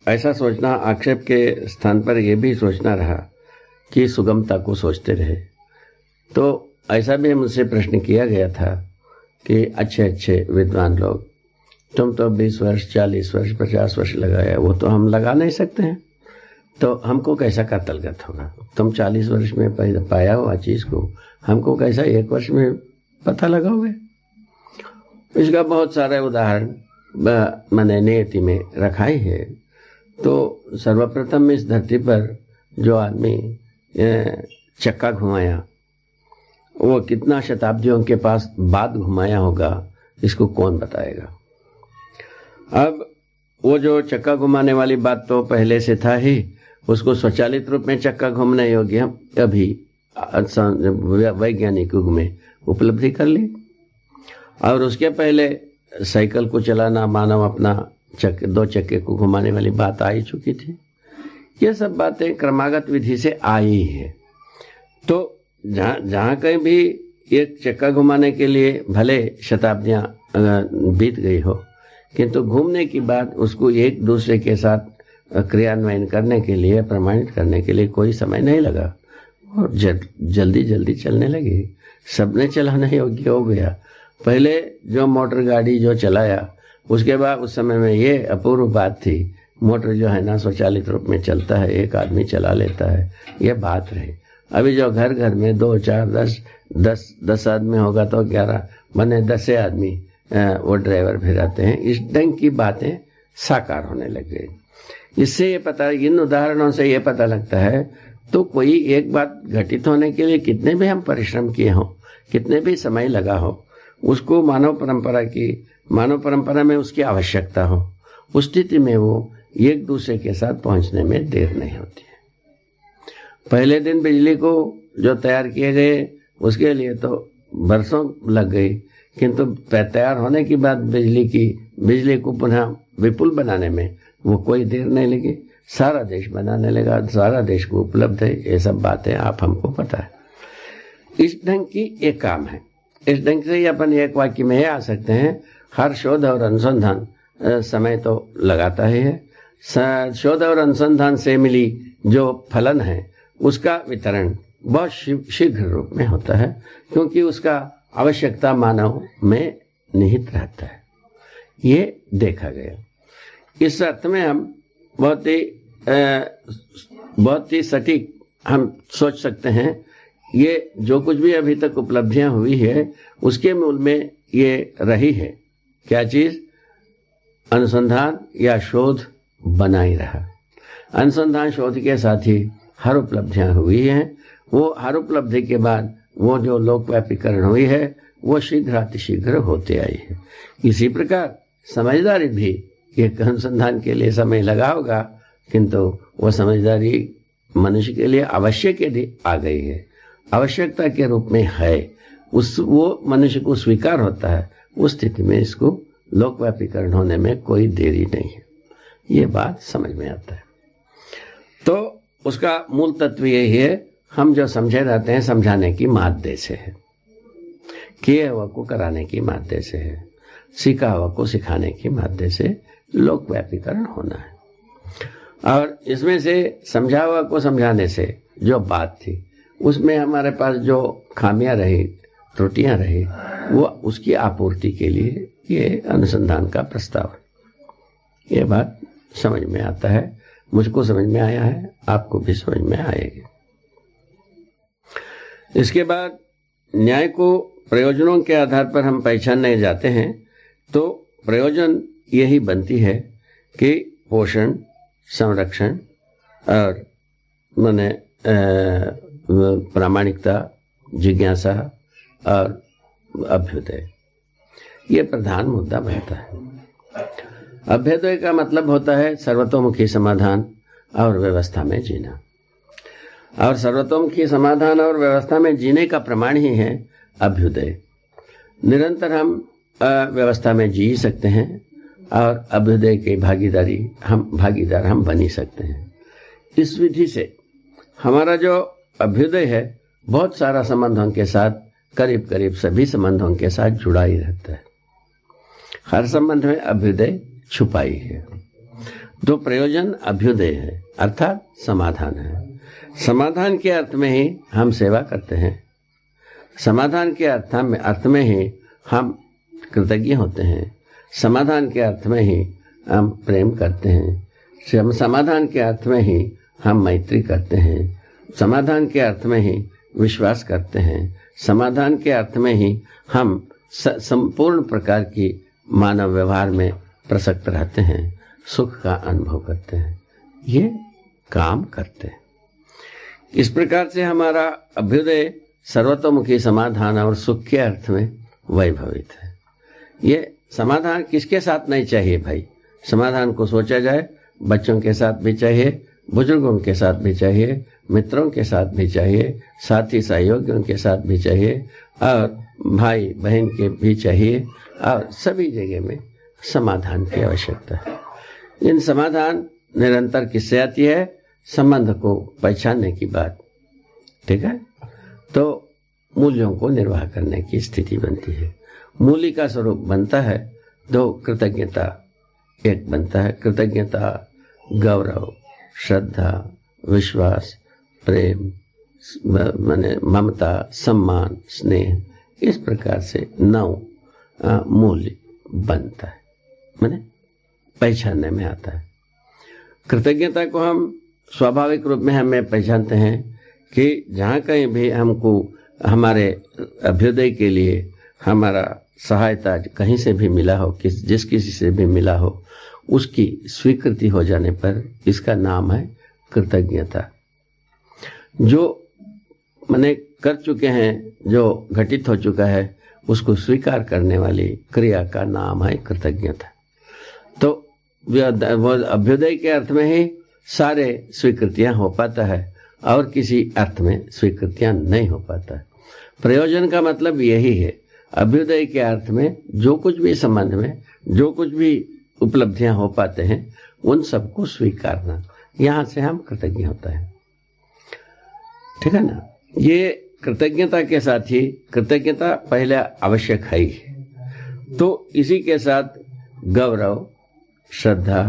[SPEAKER 1] ऐसा सोचना आक्षेप के स्थान पर यह भी सोचना रहा कि सुगमता को सोचते रहे। तो ऐसा भी मुझसे प्रश्न किया गया था कि अच्छे विद्वान लोग, तुम तो 20 वर्ष 40 वर्ष 50 वर्ष लगाया, वो तो हम लगा नहीं सकते हैं, तो हमको कैसा कातलगत होगा। तुम 40 वर्ष में पाया हुआ चीज को हमको कैसा 1 वर्ष में पता लगाओगे। इसका बहुत सारे उदाहरण मैंने नियति में रखा ही है। तो सर्वप्रथम इस धरती पर जो आदमी चक्का घुमाया वो कितना शताब्दियों के पास बाद घुमाया होगा, इसको कौन बताएगा। अब वो जो चक्का घुमाने वाली बात तो पहले से था ही, उसको स्वचालित रूप में चक्का घूमने योग्य हम अभी वैज्ञानिक युग में उपलब्धि कर ली। और उसके पहले साइकिल को चलाना मानव अपना 2 चक्के को घुमाने वाली बात आ ही चुकी थी। ये सब बातें क्रमागत विधि से आई है। तो जहाँ कहीं भी एक चक्का घुमाने के लिए भले शताब्दियां बीत गई हो, किंतु घूमने की बाद उसको एक दूसरे के साथ क्रियान्वयन करने के लिए, प्रमाणित करने के लिए कोई समय नहीं लगा और जल्दी चलने लगी। सबने चलाने योग्य हो गया। पहले जो मोटर गाड़ी जो चलाया, उसके बाद उस समय में ये अपूर्व बात थी, मोटर जो है ना स्वचालित रूप में चलता है, एक आदमी चला लेता है, ये बात रही। अभी जो घर में 2 4 10 आदमी होगा तो 11 बने 10 आदमी वो ड्राइवर भी रहते हैं। इस ढंग की बातें साकार होने लग गई। इससे ये पता, इन उदाहरणों से ये पता लगता है तो कोई एक बात घटित होने के लिए कितने भी हम परिश्रम किए हों, कितने भी समय लगा हो, उसको मानव परंपरा में उसकी आवश्यकता हो, उस स्थिति में वो एक दूसरे के साथ पहुंचने में देर नहीं होती है। पहले दिन बिजली को जो तैयार किए गए उसके लिए तो बरसों लग गई, किंतु तैयार होने के बाद बिजली को पुनः विपुल बनाने में वो कोई देर नहीं लगी। सारा देश बनाने लगा, सारा देश को उपलब्ध है। ये सब बातें आप हमको पता है। इस ढंग की एक काम है। इस ढंग से ही अपन एक वाक्य में आ सकते हैं, हर शोध और अनुसंधान समय तो लगाता ही है। शोध और अनुसंधान से मिली जो फलन है उसका वितरण बहुत शीघ्र रूप में होता है, क्योंकि उसका आवश्यकता मानव में निहित रहता है। ये देखा गया। इस अर्थ में हम बहुत ही सटीक हम सोच सकते हैं, ये जो कुछ भी अभी तक उपलब्धियां हुई है उसके मूल में ये रही है क्या चीज? अनुसंधान या शोध बना ही रहा। अनुसंधान शोध के साथ ही हर उपलब्धियां हुई हैं। वो हर उपलब्धि के बाद वो जो लोकव्यापीकरण हुई है वो शीघ्र अतिशीघ्र होते आई है। इसी प्रकार समझदारी भी एक अनुसंधान के लिए समय लगा होगा, किंतु वो समझदारी मनुष्य के लिए आवश्यक यदि आ गई है, आवश्यकता के रूप में है, वो मनुष्य को स्वीकार होता है, उस स्थिति में इसको लोकव्यापीकरण होने में कोई देरी नहीं है। ये बात समझ में आता है। तो उसका मूल तत्व यही है, हम जो समझे रहते हैं समझाने की माध्य से है, किए हुआ को कराने की माध्य से है, सीखा हुआ को सिखाने की माध्य से लोकव्यापीकरण होना है। और इसमें से समझा हुआ को समझाने से जो बात थी उसमें हमारे पास जो खामियां रही, त्रुटियां रही, वो उसकी आपूर्ति के लिए ये अनुसंधान का प्रस्ताव है। ये बात समझ में आता है, मुझको समझ में आया है, आपको भी समझ में आएगी। इसके बाद न्याय को प्रयोजनों के आधार पर हम पहचानने जाते हैं, तो प्रयोजन यही बनती है कि पोषण, संरक्षण और माने प्रामाणिकता, जिज्ञासा और अभ्युदय, ये प्रधान मुद्दा बनता है। अभ्युदय का मतलब होता है सर्वतोमुखी समाधान और व्यवस्था में जीना, और सर्वतोमुखी समाधान और व्यवस्था में जीने का प्रमाण ही है अभ्युदय। निरंतर हम व्यवस्था में जी सकते हैं और अभ्युदय के भागीदार हम बनी सकते हैं। इस विधि से हमारा जो अभ्युदय है बहुत सारा संबंधों के साथ, करीब करीब सभी संबंधों के साथ जुड़ा ही रहता है। हर संबंध में अभ्युदय छुपाई है। तो प्रयोजन अभ्युदय है, अर्थात समाधान है। समाधान के अर्थ में ही हम सेवा करते हैं, समाधान के अर्थ में ही हम कृतज्ञ होते हैं, समाधान के अर्थ में ही हम प्रेम करते हैं, समाधान के अर्थ में ही हम मैत्री करते हैं, समाधान के अर्थ में ही विश्वास करते हैं, समाधान के अर्थ में ही हम संपूर्ण प्रकार की मानव व्यवहार में प्रसक्त रहते हैं, सुख का अनुभव करते हैं, ये काम करते हैं। इस प्रकार से हमारा अभ्युदय सर्वतोमुखी समाधान और सुख के अर्थ में वैभवित है। ये समाधान किसके साथ नहीं चाहिए भाई? समाधान को सोचा जाए, बच्चों के साथ भी चाहिए, बुजुर्गों के साथ भी चाहिए, मित्रों के साथ भी चाहिए, साथी सहयोगियों के साथ भी चाहिए, और भाई बहन के भी चाहिए, और सभी जगह में समाधान की आवश्यकता है। इन समाधान निरंतर किससे आती है? संबंध को पहचानने की बात, ठीक है? तो मूल्यों को निर्वाह करने की स्थिति बनती है। मूल्य का स्वरूप बनता है दो, कृतज्ञता एक बनता है। कृतज्ञता, गौरव, श्रद्धा, विश्वास, प्रेम, माने ममता, सम्मान, स्नेह, इस प्रकार से 9 मूल्य बनता है, माने पहचानने में आता है। कृतज्ञता को हम स्वाभाविक रूप में हमें पहचानते हैं कि जहाँ कहीं भी हमको हमारे अभ्युदय के लिए हमारा सहायता कहीं से भी मिला हो, जिस किसी से भी मिला हो, उसकी स्वीकृति हो जाने पर इसका नाम है कृतज्ञता। जो मैंने कर चुके हैं, जो घटित हो चुका है, उसको स्वीकार करने वाली क्रिया का नाम है कृतज्ञता। तो अभ्युदय के अर्थ में ही सारे स्वीकृतियां हो पाता है और किसी अर्थ में स्वीकृतियां नहीं हो पाता है। प्रयोजन का मतलब यही है, अभ्युदय के अर्थ में जो कुछ भी संबंध में जो कुछ भी उपलब्धियां हो पाते हैं उन सबको स्वीकारना, यहां से हम कृतज्ञ होता है, ठीक है ना? ये कृतज्ञता के साथ ही, कृतज्ञता पहले आवश्यक है ही, तो इसी के साथ गौरव, श्रद्धा,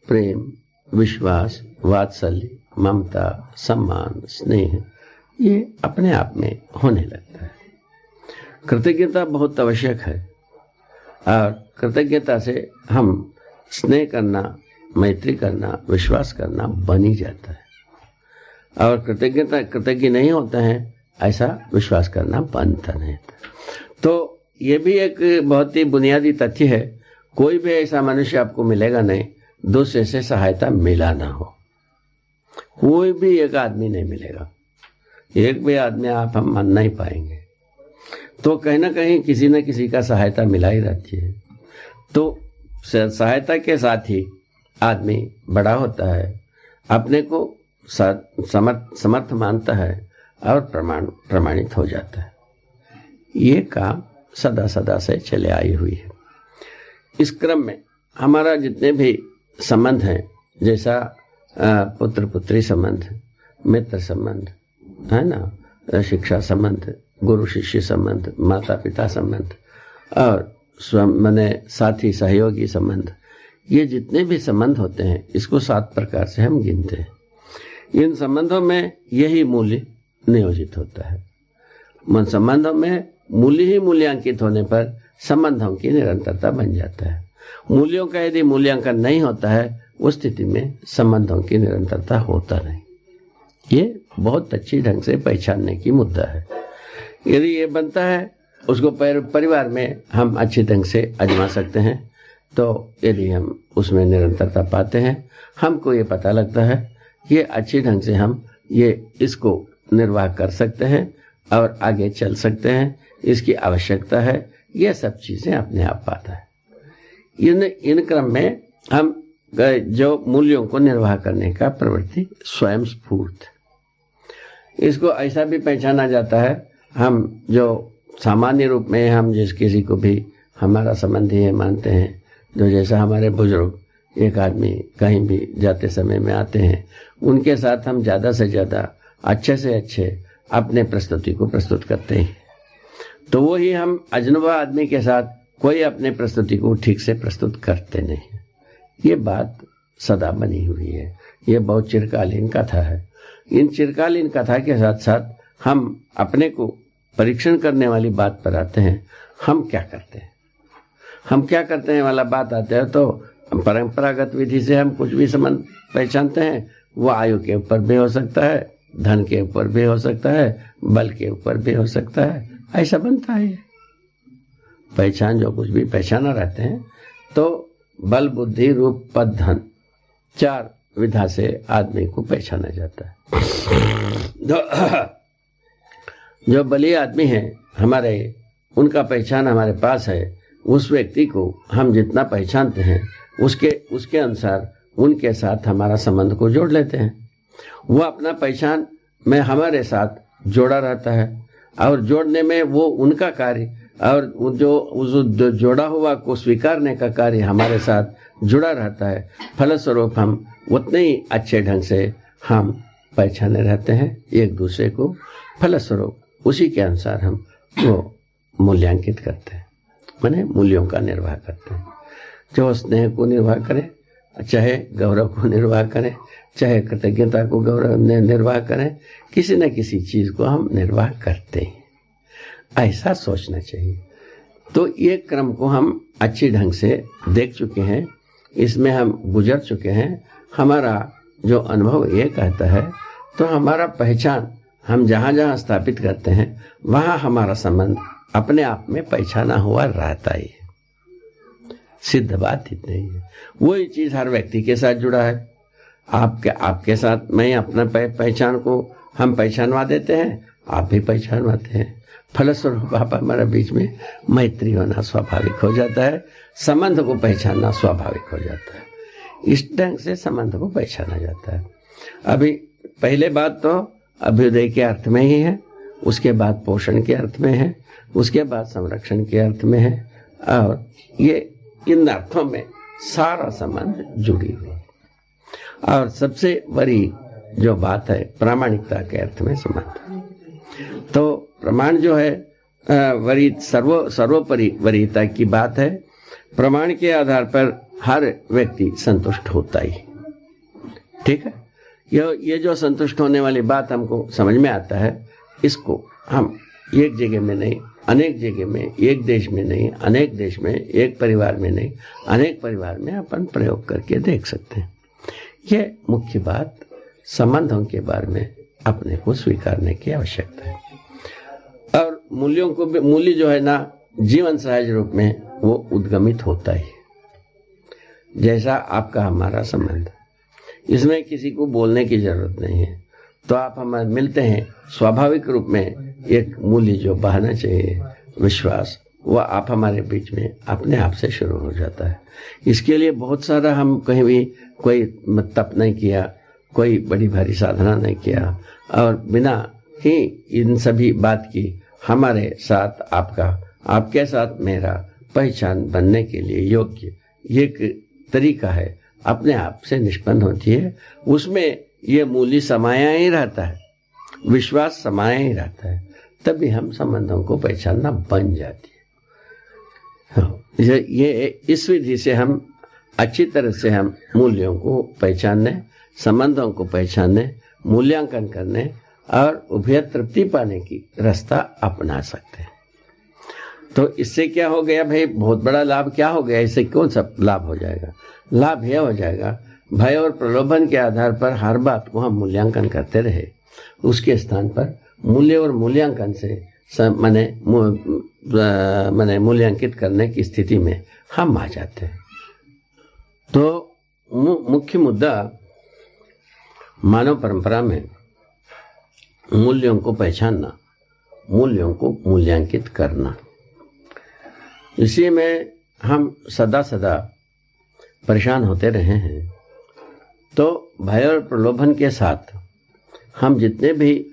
[SPEAKER 1] प्रेम, विश्वास, वात्सल्य, ममता, सम्मान, स्नेह, ये अपने आप में होने लगता है। कृतज्ञता बहुत आवश्यक है और कृतज्ञता से हम स्नेह करना, मैत्री करना, विश्वास करना बन ही जाता है। और कृतज्ञ नहीं होता है, ऐसा विश्वास करना बनता नहीं था। तो ये भी एक बहुत ही बुनियादी तथ्य है। कोई भी ऐसा मनुष्य आपको मिलेगा नहीं दूसरे से सहायता मिला ना हो। कोई भी एक आदमी नहीं मिलेगा, एक भी आदमी आप हम मान नहीं पाएंगे। तो कहीं ना कहीं किसी न किसी का सहायता मिला ही रहती है। तो सहायता के साथ ही आदमी बड़ा होता है, अपने को समर्थ मानता है और प्रमाणित हो जाता है। ये काम सदा सदा से चले आई हुई है। इस क्रम में हमारा जितने भी संबंध हैं, जैसा पुत्र पुत्री संबंध, मित्र संबंध है ना, शिक्षा संबंध, गुरु शिष्य संबंध, माता पिता संबंध और माने साथी सहयोगी संबंध, ये जितने भी संबंध होते हैं इसको 7 प्रकार से हम गिनते हैं। इन संबंधों में यही मूल्य नियोजित होता है। मन संबंधों में मूल्य ही मूल्यांकित होने पर संबंधों की निरंतरता बन जाता है। मूल्यों का यदि मूल्यांकन नहीं होता है उस स्थिति में संबंधों की निरंतरता होता नहीं। ये बहुत अच्छी ढंग से पहचानने की मुद्दा है। यदि ये बनता है उसको परिवार में हम अच्छी ढंग से आजमा सकते हैं। तो यदि हम उसमें निरंतरता पाते हैं, हमको ये पता लगता है कि ये अच्छी ढंग से हम ये इसको निर्वाह कर सकते हैं और आगे चल सकते हैं, इसकी आवश्यकता है, ये सब चीजें अपने आप पाता है। इन क्रम में हम जो मूल्यों को निर्वाह करने का प्रवृत्ति स्वयं स्फूर्त, इसको ऐसा भी पहचाना जाता है। हम जो सामान्य रूप में हम जिस किसी को भी हमारा संबंधी है मानते हैं, जो जैसा हमारे बुजुर्ग एक आदमी कहीं भी जाते समय में आते हैं, उनके साथ हम ज़्यादा से ज़्यादा अच्छे से अच्छे अपने प्रस्तुति को प्रस्तुत करते हैं। तो वो ही हम अजनबा आदमी के साथ कोई अपने प्रस्तुति को ठीक से प्रस्तुत करते नहीं। ये बात सदा बनी हुई है, ये बहुत चिरकालीन कथा है। इन चिरकालीन कथा के साथ साथ हम अपने को परीक्षण करने वाली बात पर आते हैं। हम क्या करते हैं वाला बात आते हैं तो परंपरागत विधि से हम कुछ भी संबंध पहचानते हैं। वो आयु के ऊपर भी हो सकता है, धन के ऊपर भी हो सकता है, बल के ऊपर भी हो सकता है, ऐसा बनता है। पहचान जो कुछ भी पहचाना रहते हैं तो बल, बुद्धि, रूप, पद, धन 4 विधा से आदमी को पहचाना जाता है। जो बलिया आदमी है हमारे, उनका पहचान हमारे पास है। उस व्यक्ति को हम जितना पहचानते हैं उसके अनुसार उनके साथ हमारा संबंध को जोड़ लेते हैं। वो अपना पहचान में हमारे साथ जोड़ा रहता है और जोड़ने में वो उनका कार्य और जो जोड़ा हुआ को स्वीकारने का कार्य हमारे साथ जुड़ा रहता है। फलस्वरूप हम उतने ही अच्छे ढंग से हम पहचाने रहते हैं एक दूसरे को। फलस्वरूप उसी के अनुसार हम वो मूल्यांकित करते हैं, माने मूल्यों का निर्वाह करते हैं। जो स्नेह को निर्वाह करें, चाहे गौरव को निर्वाह करें, चाहे कृतज्ञता को गौरव निर्वाह करें, किसी न किसी चीज को हम निर्वाह करते हैं, ऐसा सोचना चाहिए। तो ये क्रम को हम अच्छी ढंग से देख चुके हैं, इसमें हम गुजर चुके हैं। हमारा जो अनुभव ये कहता है, तो हमारा पहचान हम जहाँ जहाँ स्थापित करते हैं वहाँ हमारा संबंध अपने आप में पहचाना हुआ रहता ही है। सिद्ध बात इतनी ही है। वही चीज हर व्यक्ति के साथ जुड़ा है। आपके साथ मैं अपना पहचान को हम पहचानवा देते हैं, आप भी पहचानवाते हैं। फलस्वरूप आप हमारे बीच में मैत्री होना स्वाभाविक हो जाता है, संबंध को पहचानना स्वाभाविक हो जाता है। इस ढंग से संबंध को पहचाना जाता है। अभी पहले बात तो अभ्युदय के अर्थ में ही है, उसके बाद पोषण के अर्थ में है, उसके बाद संरक्षण के अर्थ में है, और ये इन अर्थों में सारा संबंध जुड़ी हुई है। और सबसे बड़ी जो बात है प्रामाणिकता के अर्थ में संबंध। तो प्रमाण जो है सर्वोपरि वरीयता की बात है। प्रमाण के आधार पर हर व्यक्ति संतुष्ट होता ही, ठीक है। ये जो संतुष्ट होने वाली बात हमको समझ में आता है, इसको हम एक जगह में नहीं, अनेक जगह में, एक देश में नहीं, अनेक देश में, एक परिवार में नहीं, अनेक परिवार में अपन प्रयोग करके देख सकते हैं। ये मुख्य बात संबंधों के बारे में अपने को स्वीकारने की आवश्यकता है। और मूल्यों को भी, मूल्य जो है ना, जीवन सहज रूप में वो उद्गमित होता ही, जैसा आपका हमारा संबंध, इसमें किसी को बोलने की जरूरत नहीं है। तो आप हमारे मिलते हैं, स्वाभाविक रूप में एक मूल्य जो बहना चाहिए, विश्वास, वह आप हमारे बीच में अपने आप से शुरू हो जाता है। इसके लिए बहुत सारा हम कहीं भी कोई तप नहीं किया, कोई बड़ी भारी साधना नहीं किया, और बिना ही इन सभी बात की हमारे साथ आपका, आपके साथ मेरा पहचान बनने के लिए योग्य एक तरीका है, अपने आप से निष्पन्न होती है। उसमें ये मूल्य समाया ही रहता है, विश्वास समाया ही रहता है, तभी हम संबंधों को पहचानना बन जाती है। ये इस विधि से हम अच्छी तरह से हम मूल्यों को पहचानने, संबंधों को पहचानने, मूल्यांकन करने और उभय तृप्ति पाने की रास्ता अपना सकते हैं। तो इससे क्या हो गया भाई, बहुत बड़ा लाभ क्या हो गया, इससे कौन सा लाभ हो जाएगा? लाभ यह हो जाएगा, भय और प्रलोभन के आधार पर हर बात को हम मूल्यांकन करते रहे, उसके स्थान पर मूल्य और मूल्यांकन से माने मूल्यांकित करने की स्थिति में हम आ जाते हैं। तो मुख्य मुद्दा मानव परंपरा में मूल्यों को पहचानना, मूल्यों को मूल्यांकित करना, इसी में हम सदा सदा परेशान होते रहे हैं। तो भय और प्रलोभन के साथ हम जितने भी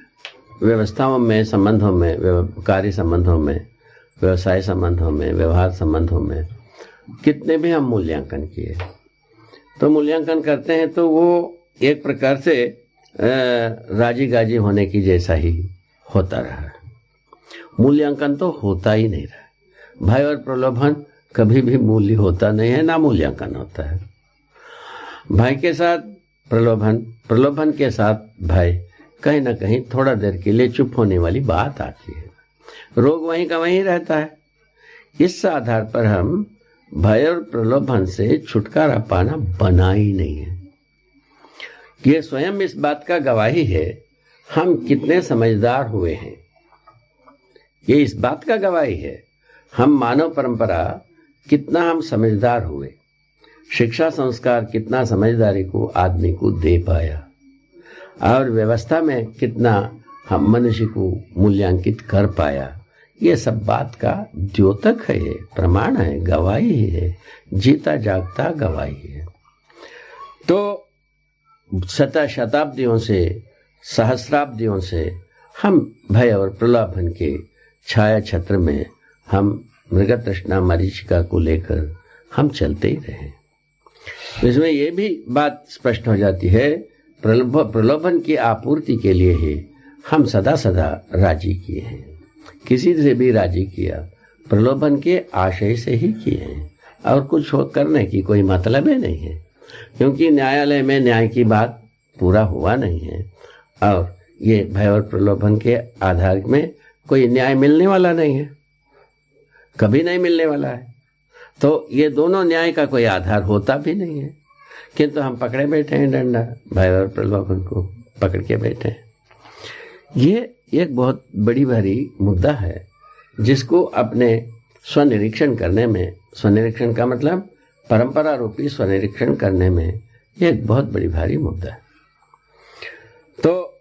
[SPEAKER 1] व्यवस्थाओं में, संबंधों में, कार्य संबंधों में, व्यवसाय संबंधों में, व्यवहार संबंधों में कितने भी हम मूल्यांकन किए, तो मूल्यांकन करते हैं तो वो एक प्रकार से राजी गाजी होने की जैसा ही होता रहा। मूल्यांकन तो होता ही नहीं रहा। भय और प्रलोभन कभी भी मूल्य होता नहीं है, ना मूल्यांकन होता है। भय के साथ प्रलोभन, प्रलोभन के साथ भय, कहीं ना कहीं थोड़ा देर के लिए चुप होने वाली बात आती है। रोग वहीं का वहीं रहता है। इस आधार पर हम भय और प्रलोभन से छुटकारा पाना बना ही नहीं है। ये स्वयं इस बात का गवाही है हम कितने समझदार हुए हैं। ये इस बात का गवाही है हम मानव परंपरा कितना हम समझदार हुए, शिक्षा संस्कार कितना समझदारी को आदमी को दे पाया, और व्यवस्था में कितना हम मनुष्य को मूल्यांकित कर पाया। ये सब बात का द्योतक है, ये प्रमाण है, गवाही है, जीता जागता गवाही है। तो शताब्दियों से, सहस्राब्दियों से हम भय और प्रलोभन के छाया छत्र में हम मृग तृष्णा मरीचिका को लेकर हम चलते ही रहे। इसमें यह भी बात स्पष्ट हो जाती है, प्रलोभन की आपूर्ति के लिए ही हम सदा सदा राजी किए हैं, किसी से भी राजी किया प्रलोभन के आशय से ही किए हैं, और कुछ करने की कोई मतलब ही नहीं है, क्योंकि न्यायालय में न्याय की बात पूरा हुआ नहीं है, और ये भय और प्रलोभन के आधार में कोई न्याय मिलने वाला नहीं है, कभी नहीं मिलने वाला है। तो ये दोनों न्याय का कोई आधार होता भी नहीं है, किंतु हम पकड़े बैठे हैं डंडा, भय और प्रलोभन को पकड़ के बैठे हैं। ये एक बहुत बड़ी भारी मुद्दा है, जिसको अपने स्वनिरीक्षण करने में, स्वनिरीक्षण का मतलब परंपरा रूपी स्वनिरीक्षण करने में, ये एक बहुत बड़ी भारी मुद्दा है। तो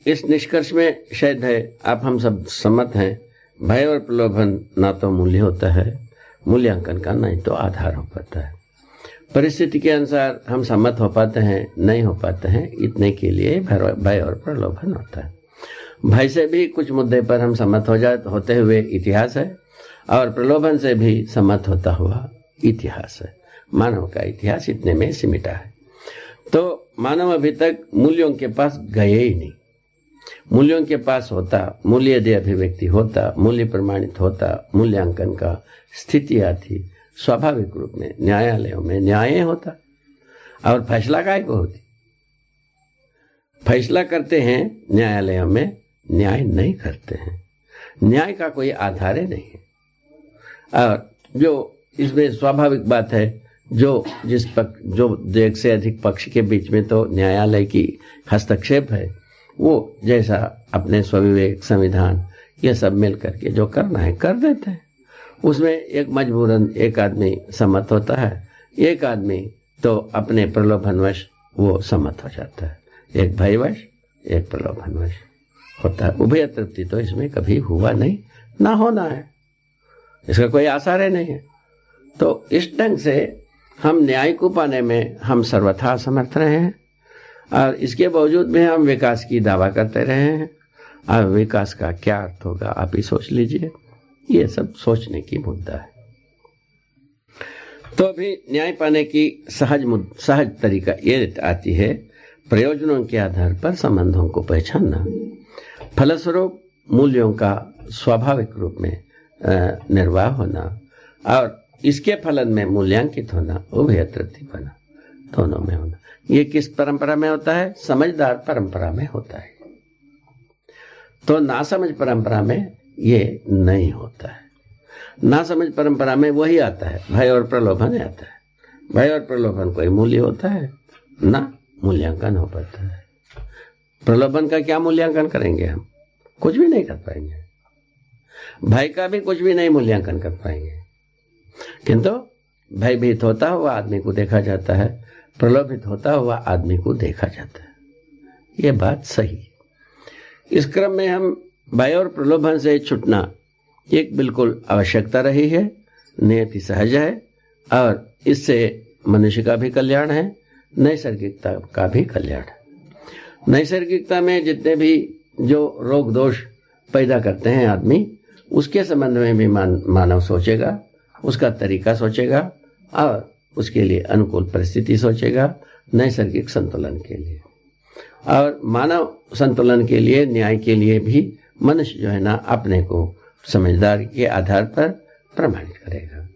[SPEAKER 1] इस निष्कर्ष में शायद है आप हम सब सम्मत हैं, भय और प्रलोभन ना तो मूल्य होता है, मूल्यांकन का नहीं तो आधार हो पाता है। परिस्थिति के अनुसार हम सम्मत हो पाते हैं, नहीं हो पाते हैं, इतने के लिए भय और प्रलोभन होता है। भय से भी कुछ मुद्दे पर हम सम्मत होते हुए इतिहास है, और प्रलोभन से भी सम्मत होता हुआ इतिहास है। मानव का इतिहास इतने में सिमटा है। तो मानव अभी तक मूल्यों के पास गए ही नहीं, मूल्यों के पास होता, मूल्यदय अभिव्यक्ति होता, मूल्य प्रमाणित होता, मूल्यांकन का स्थिति आती, स्वाभाविक रूप में न्यायालयों में न्याय होता। और फैसला काय को होती? फैसला करते हैं न्यायालयों में, न्याय नहीं करते हैं। न्याय का कोई आधार नहीं है। और जो इसमें स्वाभाविक बात है, जो एक से अधिक पक्ष के बीच में तो न्यायालय की हस्तक्षेप है, वो जैसा अपने स्वविवेक, संविधान, ये सब मिल करके जो करना है कर देते हैं। उसमें एक मजबूरन एक आदमी सम्मत होता है, एक आदमी तो अपने प्रलोभनवश वो सम्मत हो जाता है। एक भयवश, एक प्रलोभनवश होता है। उभय तृप्ति तो इसमें कभी हुआ नहीं, ना होना है, इसका कोई आसार ही नहीं है। तो इस ढंग से हम न्याय को पाने में हम सर्वथा असमर्थ रहे हैं, और इसके बावजूद में हम विकास की दावा करते रहे हैं। और विकास का क्या अर्थ होगा आप ही सोच लीजिए। ये सब सोचने की मुद्दा है। तो अभी न्याय पाने की सहज तरीका ये आती है, प्रयोजनों के आधार पर संबंधों को पहचानना, फलस्वरूप मूल्यों का स्वाभाविक रूप में निर्वाह होना, और इसके फलन में मूल्यांकित होना, उभय तृप्ति बना, दोनों में होना। ये किस परंपरा में होता है? समझदार परंपरा में होता है। तो नासमझ परंपरा में ये नहीं होता है। नासमझ परंपरा में वही आता है, भय और प्रलोभन आता है। भय और प्रलोभन कोई मूल्य होता है ना, मूल्यांकन हो पाता है। प्रलोभन का क्या मूल्यांकन करेंगे हम? कुछ भी नहीं कर पाएंगे। भय का भी कुछ भी नहीं मूल्यांकन कर पाएंगे। किंतु भयभीत होता हुआ आदमी को देखा जाता है, प्रलोभित होता हुआ आदमी को देखा जाता है। ये बात सही है। इस क्रम में हम भय और प्रलोभन से छूटना एक बिल्कुल आवश्यकता रही है, नियति सहज है, और इससे मनुष्य का भी कल्याण है, नैसर्गिकता का भी कल्याण है। नैसर्गिकता में जितने भी जो रोग दोष पैदा करते हैं आदमी, उसके संबंध में भी मानव सोचेगा, उसका तरीका सोचेगा, और उसके लिए अनुकूल परिस्थिति सोचेगा, नैसर्गिक संतुलन के लिए। और मानव संतुलन के लिए, न्याय के लिए भी मनुष्य जो है ना, अपने को समझदारी के आधार पर प्रमाणित करेगा।